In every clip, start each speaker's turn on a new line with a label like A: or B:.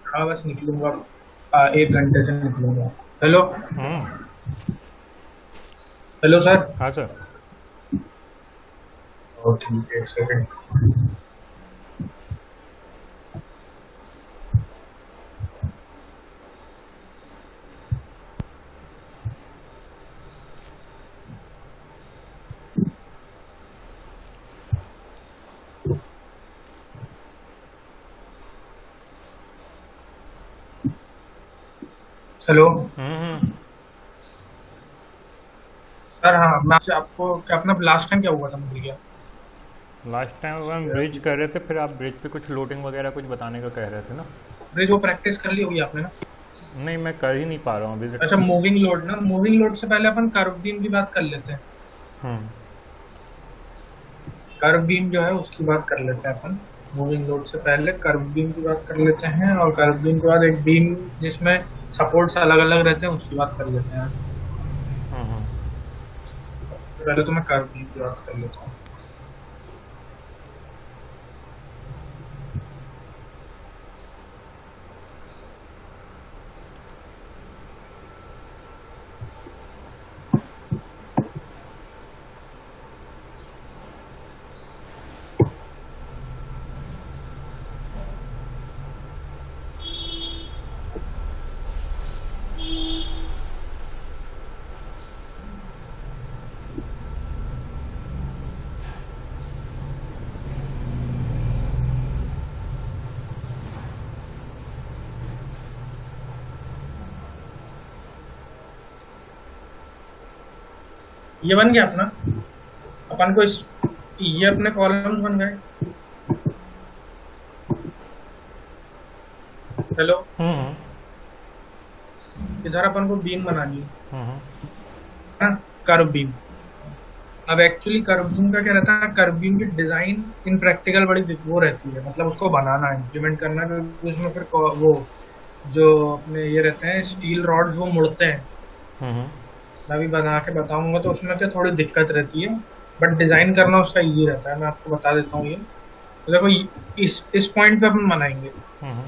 A: हाँ बस निकलूंगा, 1 घंटे से निकलूंगा। हेलो।
B: हम्म।
A: Hello sir.
B: हाँ सर।
A: ओ ठीक है, 1 सेकंड। हेलो।
B: हम्म।
A: सर हाँ, मैं आपसे आपको क्या अपना लास्ट टाइम क्या हुआ था, मुझे क्या।
B: लास्ट टाइम हम ब्रिज कर रहे थे, फिर आप ब्रिज पे कुछ लोडिंग वगैरह कुछ बताने का कह रहे थे ना।
A: ब्रिज वो प्रैक्टिस कर ली होगी आपने ना।
B: नहीं, मैं कर ही नहीं पा रहा हूँ अभी
A: अच्छा,
B: तक।
A: मूविंग लोड ना, मूविंग लोड से पहले अपन कर्व बीम की बात कर लेते हैं।
B: हम्म।
A: कर्व बीम जो है उसकी बात कर लेते हैं अपन। मूविंग लोड से पहले कर्व बीम की बात कर लेते हैं, और कर्व बीम के बाद एक बीम जिसमें सपोर्ट्स अलग अलग रहते हैं उसकी बात कर लेते हैं।
B: हम्म।
A: पहले तो मैं कर्व बीम की बात कर लेता हूँ। ये बन गया अपना, अपन को इस ये अपने कॉलम्स बन गए। हेलो।
B: हम्म।
A: इधर अपन को बीम बनानी
B: हम्म।
A: है ना, कर्व बीम। अब एक्चुअली कर्व बीम का क्या रहता है, कर्व बीम की डिजाइन इन प्रैक्टिकल बड़ी वो रहती है, मतलब उसको बनाना इम्प्लीमेंट करना, क्योंकि उसमें फिर वो जो अपने ये रहते हैं स्टील रॉड्स वो मुड़ते हैं।
B: हम्म।
A: मैं अभी बना के बताऊंगा तो उसमें क्या थोड़ी दिक्कत रहती है, बट डिजाइन करना उसका इजी रहता है। मैं आपको बता देता हूँ ये तो देखो, इस पॉइंट पे अपन बनाएंगे
B: हम्म।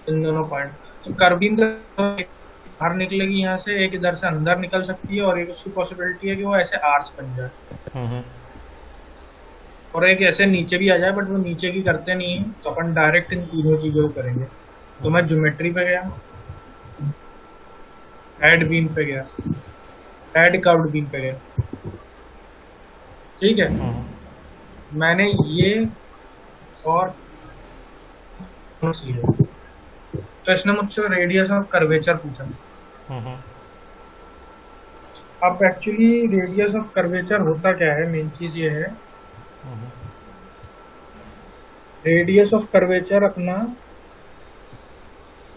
A: इन दोनों पॉइंट। तो कर्व बीम का बाहर निकलेगी यहाँ से, एक इधर से अंदर निकल सकती है, और एक उसकी पॉसिबिलिटी है कि वो ऐसे आर्च बन जाए,
B: हम्म।
A: और एक ऐसे नीचे भी आ जाए, बट वो नीचे की करते नहीं है, तो अपन डायरेक्ट इन तीनों चीजों को करेंगे। तो मैं ज्योमेट्री पे गया, ऐड बीम पे गया, ऐड कर्व्ड बीम पे गया। ठीक है।
B: हम्म।
A: मैंने ये और लिए, तो इसने मुझसे रेडियस ऑफ कर्वेचर पूछा।
B: हम्म।
A: अब एक्चुअली रेडियस ऑफ कर्वेचर होता क्या है, मेन चीज ये है, रेडियस ऑफ कर्वेचर अपना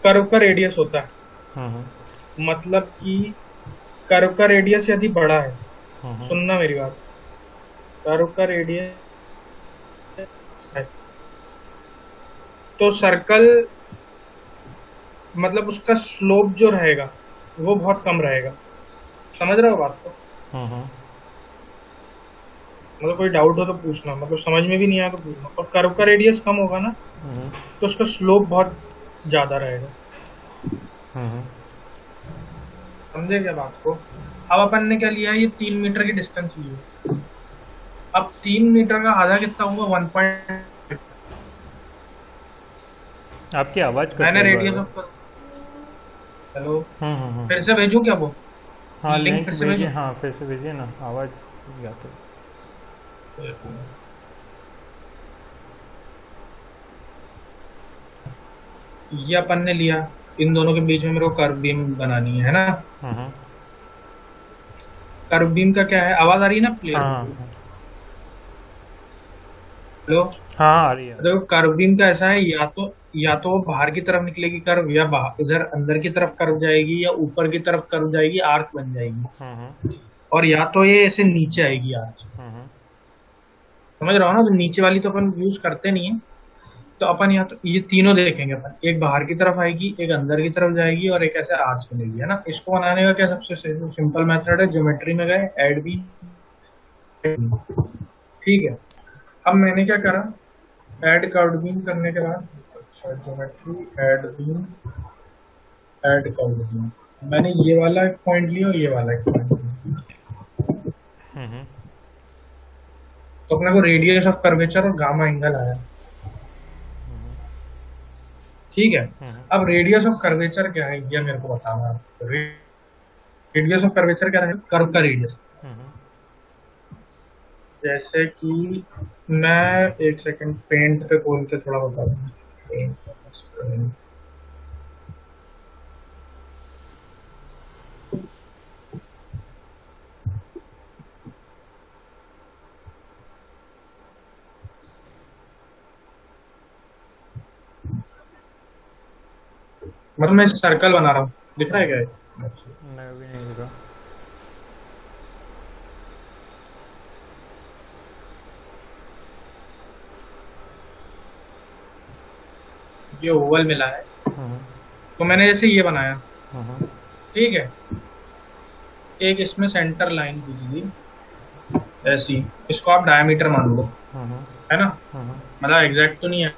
A: कर्व का रेडियस होता है।
B: हम्म।
A: मतलब कि कर्व का रेडियस यदि बड़ा है,
B: हम्म।
A: सुनना मेरी बात, कर्व का रेडियस है तो सर्कल, मतलब उसका स्लोप जो रहेगा वो बहुत कम रहेगा। समझ रहे हो बात को।
B: हम्म।
A: मतलब कोई डाउट हो तो पूछना, मतलब समझ में भी नहीं आया तो पूछना। और कर्व का रेडियस कम होगा ना, तो उसका स्लोप बहुत ज्यादा रहेगा।
B: हम्म।
A: समझे क्या बात को। अब अपन ने क्या लिया है, ये 3 मीटर की डिस्टेंस ली है। अब 3 मीटर का आधा कितना हुआ, 1 पॉइंट।
B: आपकी आवाज़ कट
A: मैंने
B: रही है बार
A: रेडियस
B: बार।
A: ऑफ, हेलो,
B: हम्म।
A: फिर से भेजूं क्या वो,
B: हाँ,
A: लिंक
B: लिंक
A: फिर से
B: भेजिए,
A: भेजूं।
B: हाँ फिर से भेजिए ना, आवाज़ जाते।
A: ये अपन ने लिया, इन दोनों के बीच में मेरे को कर्व बीम बनानी है ना।
B: हम्म।
A: कर्व बीम का क्या है, आवाज आ रही है ना क्लियर
B: हाँ
A: बिल्कुल।
B: हाँ।
A: हेलो।
B: हाँ आ रही है।
A: देखो कर्व बीम का ऐसा है, या तो वो बाहर की तरफ निकलेगी कर्व, या बाहर इधर अंदर की तरफ कर्व जाएगी, या ऊपर की तरफ कर्व जाएगी, आर्क बन जाएगी।
B: हम्म।
A: और या तो ये ऐसे नीचे आएगी आर्क।
B: हम्म।
A: समझ रहा हो ना, तो नीचे वाली तो अपन यूज करते नहीं है। तो अपन या तो ये तीनों देखेंगे अपन, एक बाहर की तरफ आएगी, एक अंदर की तरफ जाएगी, और एक ऐसे आर्च बनेगी, है ना। इसको बनाने का क्या सबसे सिंपल मेथड है, ज्योमेट्री में गए, ऐड भी। ठीक है। अब मैंने क्या करा, ऐड कर्व्ड बीम करने के बाद geometry, add beam, add curve beam. मैंने ये वाला एक पॉइंट लिया और ये वाला एक पॉइंट लिया। तो अपने को रेडियस ऑफ कर्वेचर और गामा एंगल आया, ठीक है। अब रेडियस ऑफ कर्वेचर क्या है ये मेरे को बताना है। रेडियस ऑफ कर्वेचर क्या है? कर्व का रेडियस। जैसे कि मैं एक सेकंड पेंट पे खोल के थोड़ा बता दूं। मतलब मैं सर्कल बना रहा हूँ, दिख रहा है क्या?
B: नहीं, अभी नहीं दिखा।
A: ये ओवल मिला है, तो मैंने जैसे ये बनाया, ठीक है। एक इसमें सेंटर लाइन दी ऐसी, इसको आप डायमीटर मान लो, है ना। मतलब एग्जैक्ट तो नहीं है।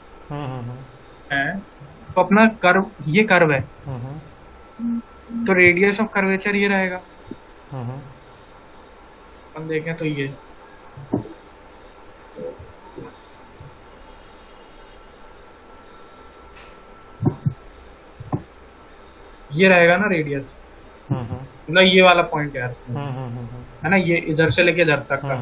A: तो अपना कर्व, ये कर्व है, तो रेडियस ऑफ कर्वेचर ये रहेगा। हम देखें तो ये रहेगा ना रेडियस, मतलब ये वाला पॉइंट यार, है ना, ये इधर से लेके इधर तक का।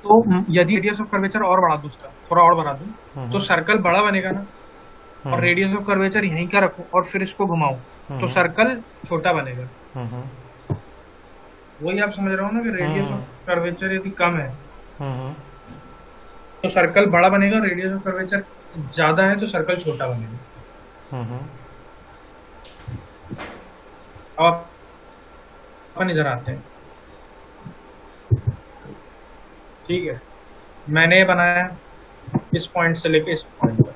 A: तो यदि रेडियस ऑफ कर्वेचर और बढ़ा दूं, उसका थोड़ा और बढ़ा दूं, तो सर्कल बड़ा बनेगा ना। और रेडियस ऑफ कर्वेचर यहीं का रखूं और फिर इसको घुमाऊं, तो सर्कल छोटा बनेगा। वही आप समझ रहे हो ना कि रेडियस ऑफ कर्वेचर यदि कम है तो सर्कल बड़ा बनेगा, रेडियस ऑफ कर्वेचर ज्यादा है तो सर्कल छोटा बनेगा। अब अपन इधर आते हैं, ठीक है। मैंने बनाया इस पॉइंट से लेके इस पॉइंट तक,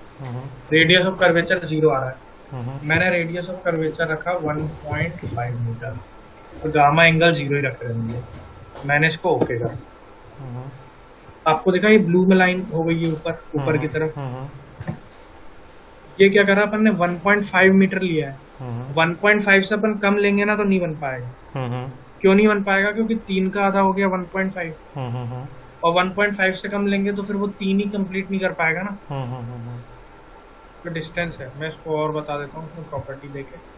A: रेडियस ऑफ कर्वेचर 0 आ रहा है। मैंने रेडियस ऑफ कर्वेचर रखा 1.5 मीटर, तो गामा एंगल 0 ही रख रहे हैं। मैंने इसको ओके करा, आपको देखा ये ब्लू में लाइन हो गई है ऊपर की तरफ। ये क्या करा अपन ने, 1.5 मीटर लिया है। 1.5 से अपन कम लेंगे ना तो नहीं बन पाएगा। क्यों नहीं बन पाएगा? क्योंकि 3 का आधा हो गया 1.5, और 1.5 से कम लेंगे तो फिर वो 3 ही कंप्लीट नहीं कर पाएगा ना। तो डिस्टेंस है, मैं इसको और बता देता हूँ प्रॉपर्टी देके।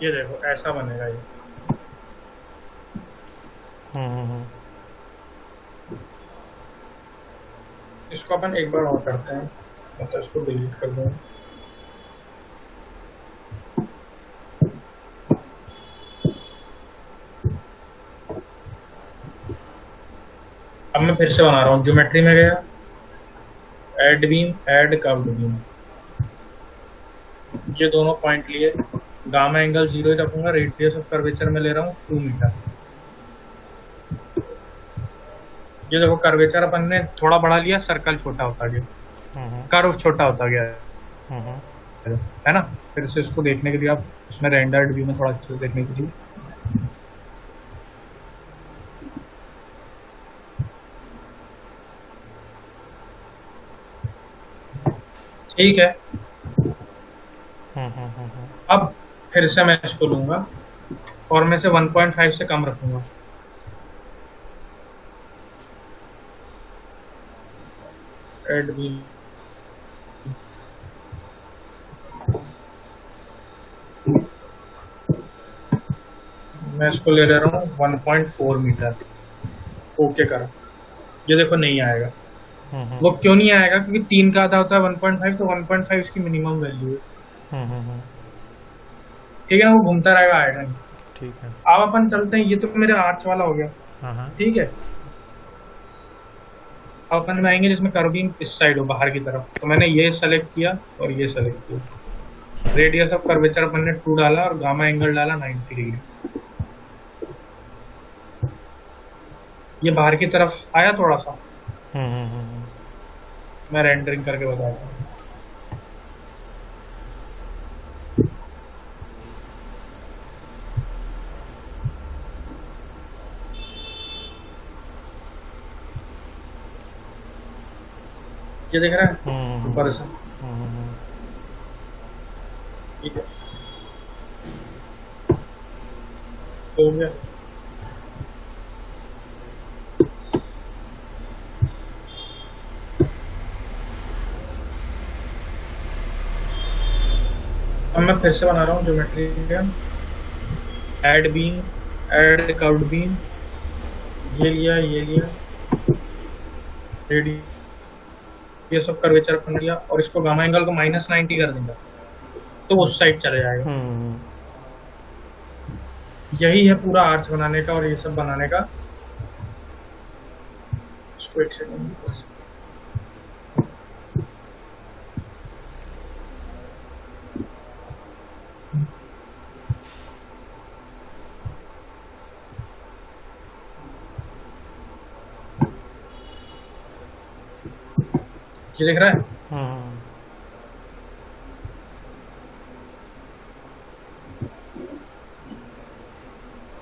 A: ये देखो ऐसा बनेगा ये। इसको अपन एक बार और करते हैं, मतलब इसको डिलीट कर दूँ। अब मैं फिर से बना रहा हूँ, ज्योमेट्री में गया, add beam, add curved beam, ये दोनों पॉइंट लिए, गामा एंगल 0 ही रखूंगा, रेडियस ऑफ कर्वेचर में ले रहा हूँ 2 मीटर। ये देखो कर्वेचर अपन ने थोड़ा बढ़ा लिया, सर्कल छोटा होता गया, कर्व छोटा होता गया, है ना। फिर से इसको देखने के लिए आप उसमें रेंडर्ड व्यू में थोड़ा अच्छे से देखने के लिए, ठीक है। अब फिर से मैं इसको लूंगा और मैं से 1.5 से कम रखूंगा। ऐड भी मैं इसको ले ले रहा हूँ 1.4 मीटर, ओके करो। ये देखो नहीं आएगा। वो क्यों नहीं आएगा? क्योंकि 3 का आधा होता है 1.5, तो 1.5 इसकी मिनिमम वैल्यू है, ठीक है। वो घूमता रहेगा, आएगा नहीं,
B: ठीक है।
A: अब अपन चलते हैं, ये तो मेरे आर्च वाला हो गया, ठीक है। अब अपन में आएंगे जिसमें कर्व बीम इस साइड हो, बाहर की तरफ। तो मैंने ये सेलेक्ट किया और ये सेलेक्ट किया। रेडियस ऑफ कर्वेचर अपन ने 2 डाला और गामा एंगल डाला 90 डिग्री। ये बाहर की तरफ आया थोड़ा सा,
B: हम्म हम्म हम्म
A: मैं रेंडरिंग करके बताता हूँ। ये देख रहा है ऊपर से,
B: हम्म।
A: ठीक है, तो हो गया। अब मैं फिर से बना रहा हूँ ज्योमेट्री का, add beam, add curved beam, ये लिया रेडी, ये सब कर्वेचर अपन लिया, और इसको गामा एंगल को -90 कर देंगे तो वो उस साइड चले जाएगा। यही है पूरा आर्च बनाने का और ये सब बनाने का। इसको एक सेकंड, ये देख रहा है,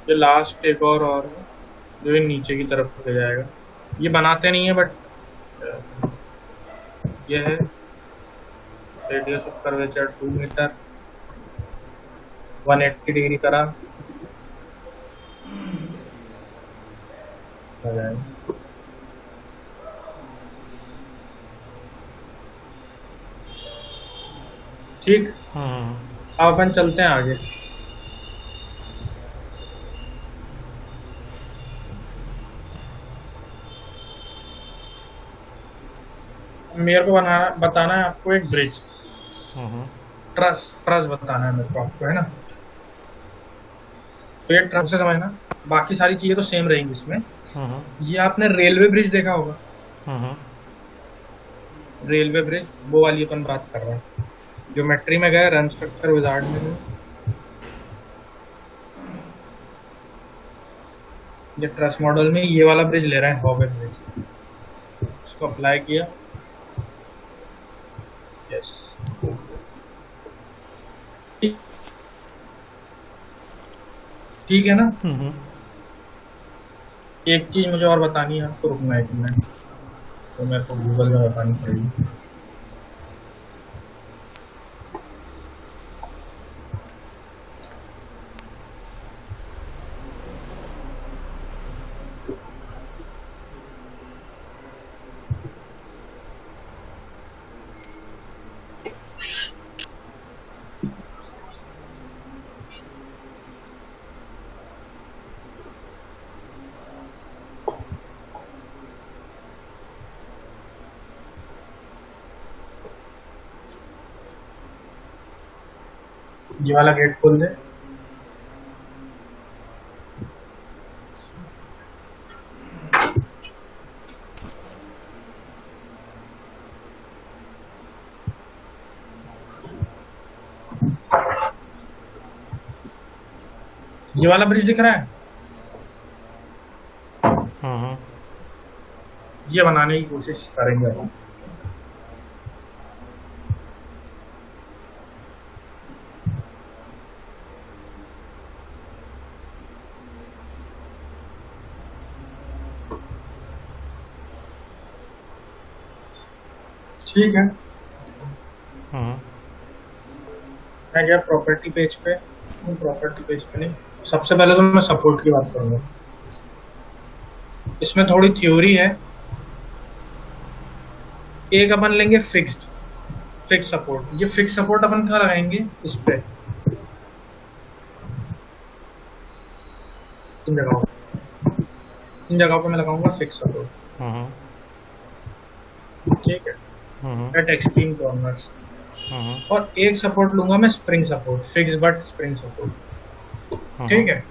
A: ये लास्ट एक और जो है नीचे की तरफ ले जाएगा। ये बनाते नहीं है बट ये है radius of curvature 2 metre, 180 degree करा हो जाएगा। ठीक, अब अपन चलते हैं आगे। मेरे को बताना है आपको एक ब्रिज, ट्रस बताना है मेरे को आपको, है ना। तो ये ट्रस से समझना, बाकी सारी चीजें तो सेम रहेंगी इसमें। ये आपने रेलवे ब्रिज देखा होगा, रेलवे ब्रिज, वो वाली अपन बात कर रहे हैं। ज्योमेट्री में गए, रन स्ट्रक्चर विजार्ड में गए, ये ट्रस मॉडल में ये वाला ब्रिज ले रहे हैं, हॉवे ब्रिज। इसको अप्लाई किया, यस, ठीक है ना। एक चीज मुझे और बतानी है आपको, रुकना है एक मिनट, तो मेरे को गूगल में बतानी पड़ेगी। ये वाला गेट खोल दे, ये वाला ब्रिज दिख रहा है, ये बनाने की कोशिश करेंगे हम। ठीक है, मैं गया प्रॉपर्टी पेज पे, प्रॉपर्टी पेज पे नहीं, सबसे पहले तो मैं सपोर्ट की बात करूंगा। इसमें थोड़ी थ्योरी है। एक अपन लेंगे फिक्स सपोर्ट। ये फिक्स सपोर्ट अपन कहाँ लगाएंगे, इस पे, इन जगहों पे मैं लगाऊंगा फिक्स सपोर्ट, ठीक है, एट एक्सट्रीम कॉर्नर्स। और एक सपोर्ट लूंगा मैं spring support, fix but spring support, ठीक है।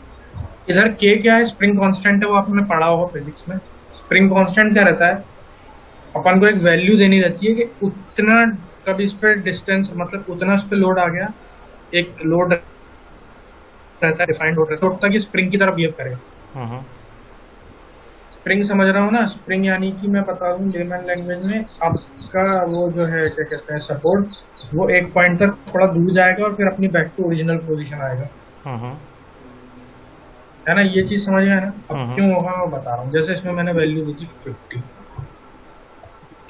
A: इधर के क्या है, स्प्रिंग कांस्टेंट है, वो आपने पढ़ा होगा फिजिक्स में। स्प्रिंग कांस्टेंट क्या रहता है, अपन को एक वैल्यू देनी रहती है कि उतना कभी इस पे डिस्टेंस, मतलब उतना इस पे लोड आ गया, एक लोड रहता है, डिफाइंड लोड रहता है, तो तक ये स्प्रिंग की तरह बिहेव करेगा। स्प्रिंग समझ रहा हूँ ना, स्प्रिंग यानी कि मैं बता दूं लेमन लैंग्वेज में, आपका वो जो है क्या कहते हैं सपोर्ट, वो एक पॉइंट तक थोड़ा दूर जाएगा और फिर अपनी बैक टू ओरिजिनल पोजीशन आएगा।
B: हम्म
A: है ना, ये चीज समझ में है ना। अब
B: हम्म
A: क्यों होगा मैं बता रहा हूँ। जैसे इसमें मैंने वैल्यू दी थी 50,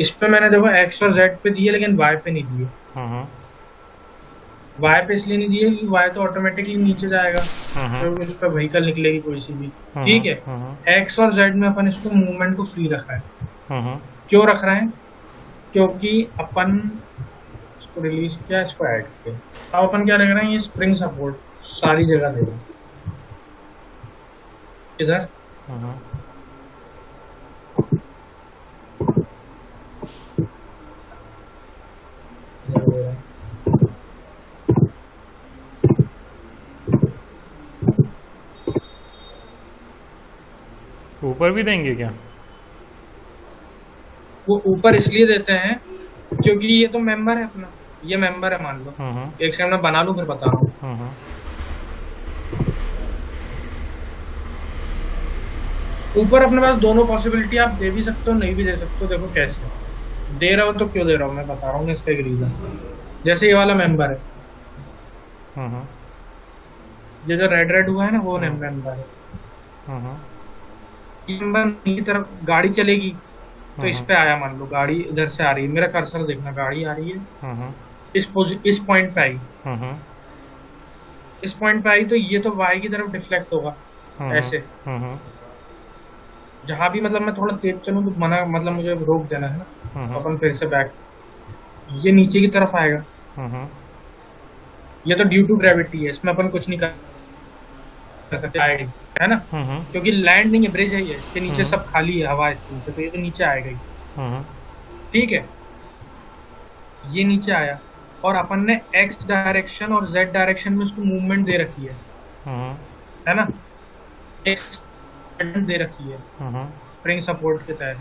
A: इस पे मैंने देखो एक्स और जेड पे दिए लेकिन वाई पे नहीं दिए।
B: हम्म
A: वाई पे इसलिए नहीं दिए कि वाई तो ऑटोमेटिकली नीचे जाएगा,
B: हम्म
A: तो इस पे व्हीकल निकलेगी कोई सी भी। ठीक है,
B: हम्म
A: एक्स और जेड में अपन इसको मूवमेंट को फ्री रखा है।
B: हम्म
A: क्यों रख रहे हैं? क्योंकि अपन इसको रिलीज किया, इसको ऐड किया। अब अपन क्या लग रहे हैं, ये स्प्रिंग सपोर्ट सारी जगह देगा। इधर
B: हम्म ऊपर भी देंगे क्या?
A: वो ऊपर इसलिए देते हैं क्योंकि ये तो मेंबर है अपना, ये मेंबर है मान लो।
B: हम्म
A: एक सेकंड में बना लूं फिर बता रहा हूँ।
B: हम्म
A: ऊपर अपने पास दोनों पॉसिबिलिटी, आप दे भी सकते हो नहीं भी दे सकते हो। देखो कैसे दे रहा हो तो क्यों दे रहा हूँ मैं बता रहा हूँ इसका एक रीजन। जैसे ये वाला मेंबर है,
B: हम्म
A: ये जो रेड रेड हुआ है ना वो
B: हम्म
A: मेंबर है।
B: हम्म
A: ये मेंबर की तरफ गाड़ी चलेगी तो इस
B: हम्म
A: पे आया, मान लो गाड़ी इधर से आ रही है, मेरा कर्सर देखना, गाड़ी आ रही है
B: हम्म
A: इस पॉइंट पे आई,
B: हम्म
A: इस पॉइंट पे आई तो ये तो वाई की तरफ डिफ्लेक्ट होगा ऐसे।
B: हम्म
A: जहां भी मतलब मैं थोड़ा तेज चलूं तो मना, मतलब मुझे रोक देना है ना। तो अपन फिर से बैक, ये नीचे की तरफ आएगा।
B: हम्म
A: ये तो ड्यू टू ग्रेविटी है, इसमें अपन कुछ नहीं कर सकते, आएगी। है ना, क्योंकि लैंड नहीं है, ब्रिज है ये, इसके नीचे सब खाली है, हवा है इसके नीचे, तो ये तो नीचे आएगा ही।
B: हम्म
A: ठीक है, ये नीचे आया और अपन ने एक्स डायरेक्शन और जेड डायरेक्शन में उसको मूवमेंट दे रखी है ना। एक्स दे रखी है स्प्रिंग सपोर्ट के तहत।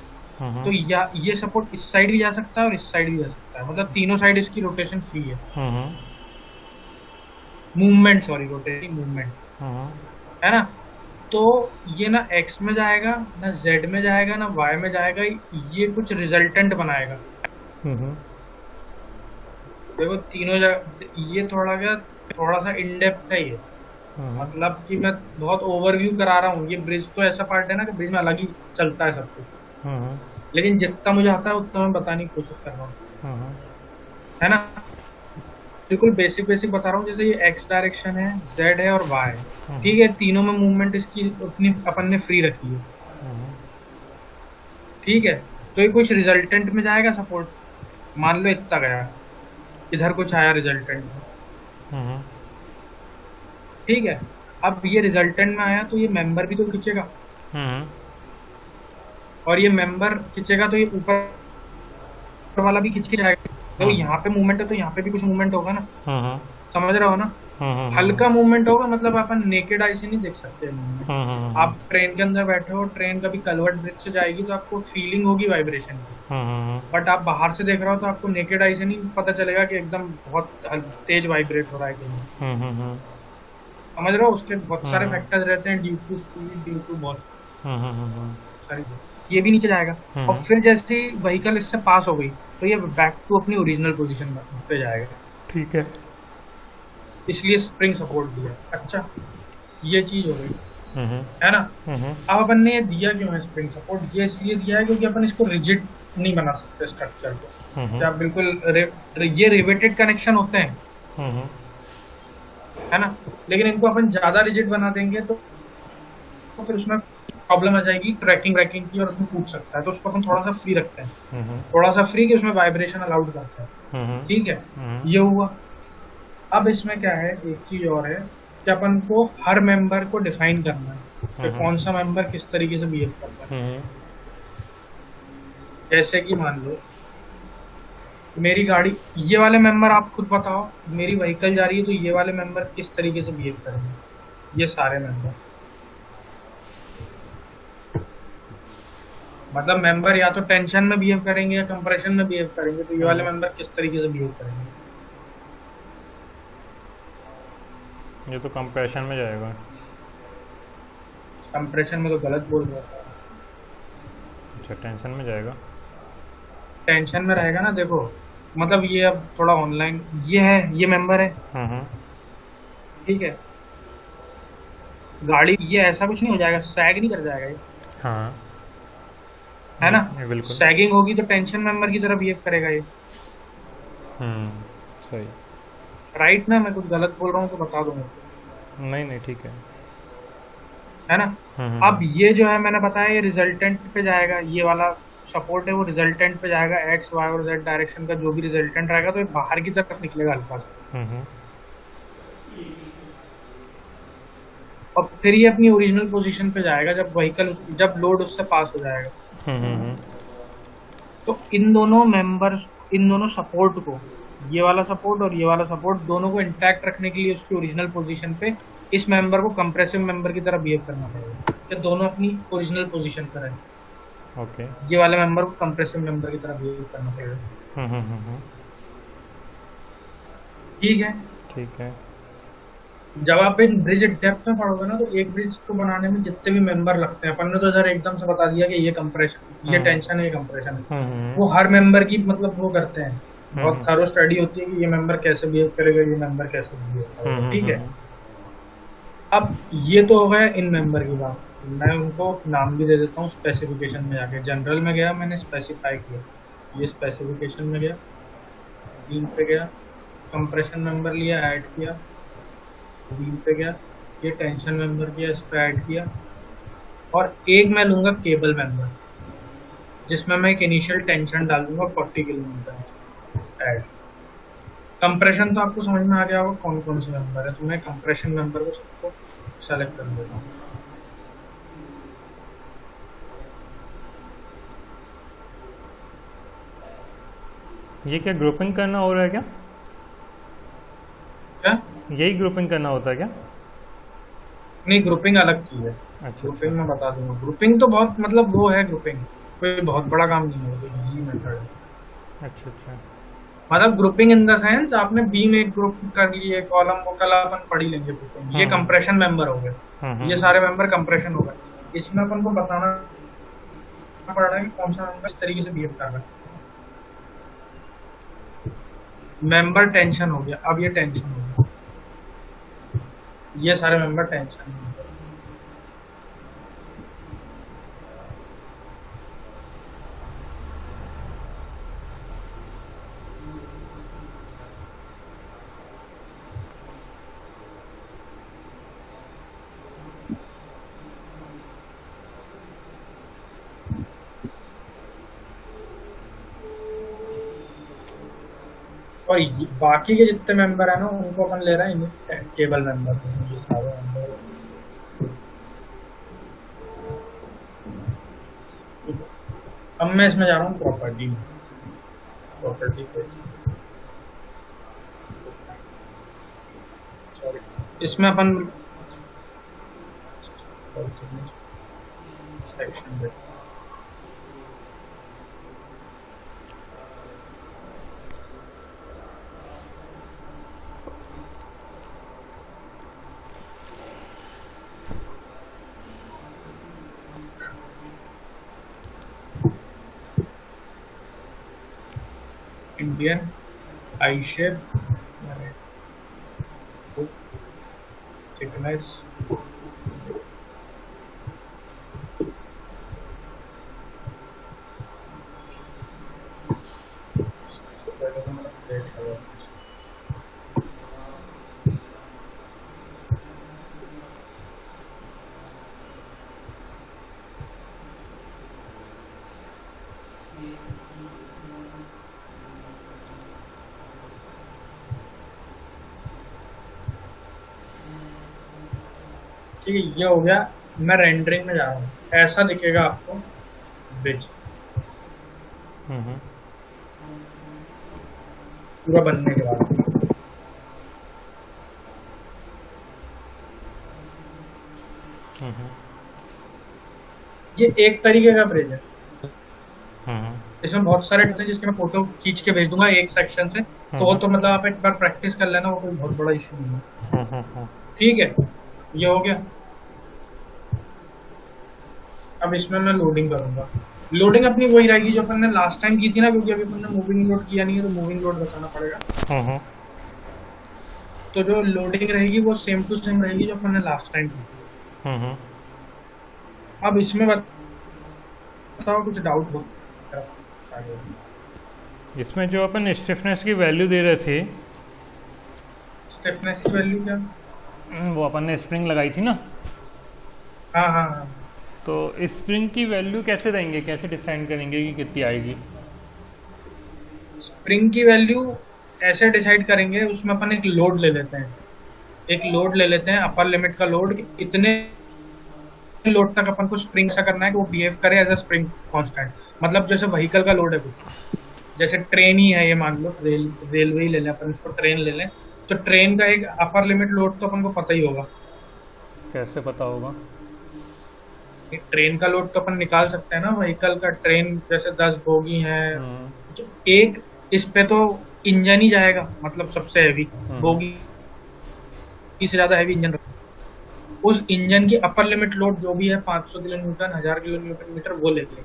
A: तो या ये सपोर्ट इस साइड भी जा सकता है और इस साइड भी जा सकता है, मतलब तीनों साइड इसकी रोटेशन फ्री है। मूवमेंट, सॉरी रोटेटिंग मूवमेंट, है ना। तो ये ना एक्स में जाएगा ना जेड में जाएगा ना वाई में जाएगा, ये कुछ रिजल्टेंट बनाएगा। देखो तीनों जगह ये थोड़ा सा इन डेप्थ है ये, मतलब कि मैं बहुत ओवरव्यू करा रहा हूँ। ये ब्रिज तो ऐसा पार्ट है ना कि ब्रिज में अलग ही चलता है सब कुछ, लेकिन जितना मुझे आता है उतना मैं बताने की कोशिश कर रहा हूँ, है ना। बिल्कुल बेसिक बेसिक बता रहा हूँ। जैसे ये एक्स डायरेक्शन है, जेड है और वाई है, ठीक है। तीनों में मूवमेंट इसकी उतनी अपन ने फ्री रखी है, ठीक है। तो ये कुछ रिजल्टेंट में जाएगा सपोर्ट, मान लो इतना गया, इधर कुछ आया रिजल्टेंट में, ठीक है। अब ये रिजल्टेंट में आया तो ये मेंबर भी तो खींचेगा, और ये मेंबर खींचेगा तो ये ऊपर वाला भी खींच के जाएगा। तो यहाँ पे मूवमेंट है तो यहाँ पे भी कुछ मूवमेंट होगा ना, समझ रहे हो ना। हल्का मूवमेंट होगा, मतलब अपन नेकेड आई से नहीं देख सकते मूवमेंट। आप ट्रेन के अंदर बैठे हो, ट्रेन कभी कलवर्ट ब्रिज से जाएगी तो आपको फीलिंग होगी वाइब्रेशन की, बट आप बाहर से देख रहे हो तो आपको नेकेड आई से नहीं पता चलेगा कि एकदम बहुत तेज वाइब्रेट हो रहा है कहीं, समझ रहे हो। उसके बहुत सारे फैक्टर्स रहते हैं, due to speed, due to बहुत सारी। ये भी नीचे जाएगा और फिर जैसे ही व्हीकल इससे पास हो गई तो ये बैक टू अपनी ओरिजिनल पोजीशन पे जाएगा,
B: ठीक है।
A: इसलिए स्प्रिंग सपोर्ट दिया। अच्छा, ये चीज हो गई, है ना। अब अपन ने ये दिया क्यों है स्प्रिंग सपोर्ट? ये इसलिए दिया है क्योंकि अपन इसको रिजिड नहीं बना सकते स्ट्रक्चर को, जब बिल्कुल ये रिवेटेड कनेक्शन होते हैं, है ना। लेकिन इनको अपन ज्यादा रिजिड बना देंगे तो फिर उसमें प्रॉब्लम आ जाएगी ट्रैकिंग व्रैकिंग की, और उसमें टूट सकता है। तो उसको अपन थोड़ा सा फ्री रखते हैं, थोड़ा सा फ्री कि उसमें वाइब्रेशन अलाउड करते हैं, ठीक है। ये हुआ। अब इसमें क्या है, एक चीज और है कि अपन को हर मेंबर को डिफाइन करना है कि कौन सा मेंबर किस तरीके से बिहेव करता है। जैसे कि मान लो मेरी गाड़ी, ये वाले मेंबर आप खुद बताओ, मेरी व्हीकल जा रही है तो ये वाले मेंबर किस तरीके से बिहेव करेंगे। ये सारे मेंबर, मतलब मेंबर या तो टेंशन में बिहेव करेंगे या कंप्रेशन में बिहेव करेंगे, तो ये वाले मेंबर किस तरीके से बिहेव करेंगे।
B: ये तो कंप्रेशन में जाएगा।
A: कंप्रेशन में तो गलत बोल रहा था,
B: अच्छा, टेंशन में जाएगा।
A: टेंशन में रहेगा ना, देखो मतलब ये अब थोड़ा ऑनलाइन ये है, ये मेंबर है,
B: हम्म।
A: ठीक है। गाड़ी ये ऐसा कुछ नहीं हो जाएगा, सैग नहीं कर जाएगा ये,
B: हाँ,
A: है ना।
B: ये बिल्कुल।
A: सैगिंग होगी तो टेंशन मेंबर की तरह बिहेव करेगा ये,
B: हम्म, सही।
A: राइट ना। मैं कुछ गलत बोल रहा हूँ तो बता दो मेरे
B: नहीं नहीं, ठीक है।
A: को, है ना। अब
B: हम्म।
A: ये जो है मैंने बताया, ये रिजल्टेंट पे जाएगा, ये वाला सपोर्ट है वो रिजल्टेंट पे जाएगा। एक्स वाई और जेड डायरेक्शन का जो भी रिजल्टेंट रहेगा तो ये बाहर की तरफ निकलेगा हल्का सा,
B: हम्म।
A: और फिर ये अपनी ओरिजिनल पोजीशन पे जाएगा जब व्हीकल, जब लोड उससे पास हो जाएगा।
B: हम्म।
A: तो इन दोनों मेंबर्स, इन दोनों सपोर्ट को, ये वाला सपोर्ट और ये वाला सपोर्ट, दोनों को इंटैक्ट रखने के लिए उसकी ओरिजिनल पोजीशन पे इस मेंबर को कंप्रेसिव मेंबर की तरह बिहेव करना पड़ेगा कि दोनों अपनी ओरिजिनल पोजीशन पर है।
B: ओके।
A: ये वाले मेंबर को कंप्रेसिव मेंबर की तरह बिहेव करना पड़ेगा,
B: हम्म।
A: ठीक है।
B: ठीक है।
A: जब आप इन ब्रिज डेप्थ में पढ़ोगे ना, तो एक ब्रिज को बनाने में जितने भी मेंबर लगते हैं, अपन ने तो इधर एकदम से बता दिया कि ये कंप्रेशन, ये टेंशन है, ये कंप्रेशन है, वो हर मेंबर की मतलब वो करते हैं, बहुत थरो स्टडी होती है कि ये मेंबर कैसे बिहेव करेगा, ये मेंबर कैसे बिहेव करेगा, ठीक है। अब ये तो हो गया इन मेंबर की बात। मैं उनको नाम भी दे देता हूँ स्पेसिफिकेशन में जाके। जनरल में गया, मैंने स्पेसिफाई किया, ये स्पेसिफिकेशन में गया, बीम पे गया, कंप्रेशन मेंबर लिया, ऐड किया, बीम पे गया, ये टेंशन मेंबर किया, इस पे ऐड किया, और एक मैं लूंगा केबल मेंबर, जिसमें मैं एक इनिशियल टेंशन डाल दूंगा 40 किलोमीटर ऐड। कंप्रेशन तो आपको समझ में आ गया होगा कौन कौन से मेंबर है, तो मैं कंप्रेशन मेंबर को सबको सेलेक्ट कर देता हूँ।
B: ये क्या ग्रुपिंग करना हो रहा है क्या?
A: क्या?
B: यही ग्रुपिंग करना होता है क्या?
A: नहीं, ग्रुपिंग अलग चीज है।
B: अच्छा
A: ग्रुपिंग
B: अच्छा।
A: मैं बता दूंगा। ग्रुपिंग तो बहुत मतलब वो है, ग्रुपिंग कोई बहुत बड़ा काम नहीं है, इजी मेथड है।
B: अच्छा अच्छा।
A: मतलब ग्रुपिंग इन द सेंस, आपने बी में एक ग्रुप कर लिए, कॉलम वो कल अपन पढ़ ही लेंगे ग्रुपिंग। ये कंप्रेशन मेंबर हो गए, ये सारे मेंबर कंप्रेशन हो गए। इसमें अपन को बताना पड़ रहा है कि कौन सा मेंबर इस तरीके से बिहेव कर रहा है। मेंबर टेंशन हो गया, अब ये टेंशन हो गया, ये सारे मेंबर टेंशन हो गए। और बाकी के जितने मेंबर है ना, उनको अपन ले रहे हैं केबल मेंबर, ये सारे मेंबर। अब मैं इसमें जा रहा हूँ प्रॉपर्टी में, प्रॉपर्टी पे। इसमें अपन सेक्शन पे इंडियन आई शेप, थिकनेस, ठीक है। ये हो गया। मैं रेंडरिंग में जा रहा हूँ, ऐसा दिखेगा आपको ब्रिज पूरा बनने के बाद। ये एक तरीके का ब्रिज है, इसमें बहुत सारे हैं जिसके मैं फोटो खींच के भेज दूंगा एक सेक्शन से, तो वो तो मतलब आप एक बार प्रैक्टिस कर लेना, वो कोई बहुत बड़ा इशू नहीं है, ठीक है। ये हो गया। अब इसमें मैं लोडिंग करूंगा। लोडिंग अपनी वही रहेगी जो अपन ने लास्ट टाइम की थी ना, क्योंकि अभी अपन ने मूविंग लोड किया नहीं है तो मूविंग लोड बताना पड़ेगा।
B: हम्म
A: तो जो लोडिंग रहेगी वो सेम टू सेम रहेगी जो अपन ने लास्ट टाइम की थी।
B: हम्म।
A: अब इसमें बताओ कुछ डाउट हो?
B: इसमें जो अपन स्टिफनेस की वैल्यू दे रहे थे,
A: स्टिफनेस की वैल्यू क्या?
B: वो अपन ने स्प्रिंग लगाई थी ना,
A: हाँ हाँ हाँ।
B: तो स्प्रिंग की वैल्यू कैसे देंगे, कैसे डिसाइड करेंगे कि कितनी आएगी?
A: स्प्रिंग की वैल्यू ऐसे डिसाइड करेंगे, उसमें अपन एक लोड ले लेते हैं, अपर लिमिट का लोड, इतने लोड तक अपन को स्प्रिंग सा करना है कि वो बिहेव करे एज अ स्प्रिंग कांस्टेंट। मतलब जैसे व्हीकल का लोड है कुछ, जैसे ट्रेन ही है ये, मान लो रेलवे ही ले लें अपन, इसको ट्रेन ले लें, तो ट्रेन का एक अपर लिमिट लोड तो अपन को पता ही होगा।
B: कैसे पता होगा?
A: ट्रेन का लोड तो अपन निकाल सकते हैं ना व्हीकल का। ट्रेन जैसे 10 बोगी है, तो एक इस पे तो इंजन ही जाएगा, मतलब सबसे हैवी बोगी से ज्यादा हैवी इंजन, उस इंजन की अपर लिमिट लोड जो भी है 500 kilo newton, 1000 kilo newton metre, वो ले लेंगे।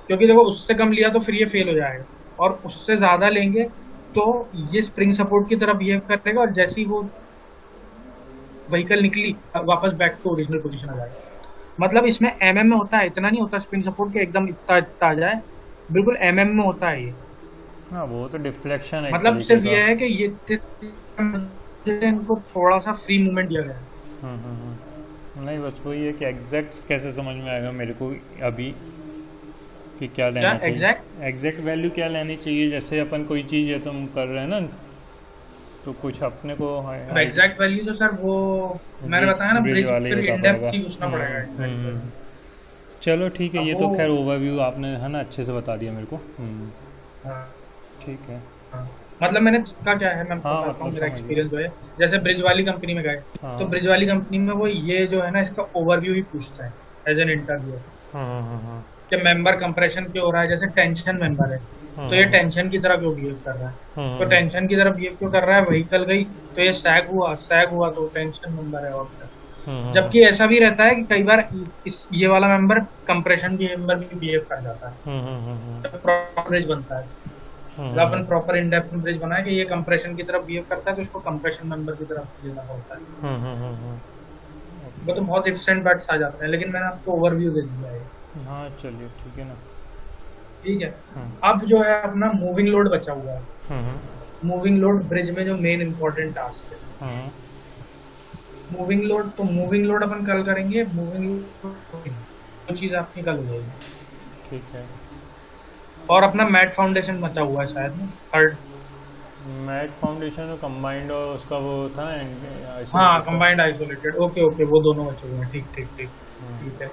A: क्योंकि देखो उससे कम लिया तो फिर ये फेल हो जाएगा, और उससे ज्यादा लेंगे तो ये स्प्रिंग सपोर्ट की तरह बिहेव करेगा, और जैसे ही वो व्हीकल निकली वापस बैक टू ओरिजिनल पोजीशन आ जाएगा। मतलब इसमें एमएम में होता है, इतना नहीं होता स्प्रिंग सपोर्ट के एकदम इतना इतना आ जाए, बिल्कुल एमएम में होता है ये।
B: हाँ, वो तो डिफ्लेक्शन है।
A: मतलब सिर्फ ये है कि ये इनको थोड़ा सा फ्री मूवमेंट दिया गया है।
B: नहीं, बस वही है कि एग्जैक्ट कैसे समझ में आएगा मेरे को अभी कि क्या लेना चाहिए, एग्जैक्ट वैल्यू क्या लेनी चाहिए। जैसे अपन कोई चीज़ है तो हम कर रहे हैं ना, तो कुछ अपने को
A: एग्जैक्ट वैल्यू तो सर वो मैंने बताया ना, ब्रिज फिर इन डेप्थ ही पूछना पड़ेगा।
B: चलो ठीक है, ये तो खैर ओवरव्यू आपने है ना अच्छे से बता दिया मेरे को। ठीक है।
A: मतलब मैंने का क्या है, मैं बताता हूँ मेरा एक्सपीरियंस जो है। जैसे ब्रिज वाली कंपनी में गए, तो ब्रिज वाली कंपनी में वो ये जो है ना, इसका ओवरव्यू ही पूछता है एज एन इंटरव्यू कि मेंबर कंप्रेशन क्यों हो रहा है। जैसे टेंशन मेंबर है, तो ये टेंशन की तरह क्यों बिहेव कर रहा है, तो टेंशन की तरह बिहेव क्यों कर रहा है। व्हीकल गई तो ये सैग हुआ तो टेंशन मेंबर है। और जबकि ऐसा भी रहता है कि कई बार ये वाला मेंबर कंप्रेशन की मेंबर भी बिहेव कर जाता है, तो प्रॉपर ब्रिज बनता है। अपन प्रॉपर इन डेप्थ ब्रिज बनाए कि ये कंप्रेशन की तरफ बिहेव करता है, तो इसको कंप्रेशन मेंबर की तरफ लेना होता है। वो तो बहुत एफिशिएंट बैट्स आ जाते हैं, लेकिन मैंने आपको ओवरव्यू दे दिया है।
B: हाँ चलिए ठीक है ना।
A: ठीक है। अब जो है अपना मूविंग लोड बचा हुआ है। मूविंग लोड ब्रिज में जो मेन इंपॉर्टेंट टास्क है, मूविंग लोड। तो मूविंग लोड अपन कल करेंगे। मूविंग वो चीज आपकी कल हो जाएगी।
B: ठीक है।
A: और अपना मैट फाउंडेशन बचा हुआ है शायद ना, थर्ड
B: मैट फाउंडेशन कंबाइंड, और उसका वो था ना,
A: हाँ कंबाइंड आइसोलेटेड। ओके वो दोनों बचे हुए हैं। ठीक है।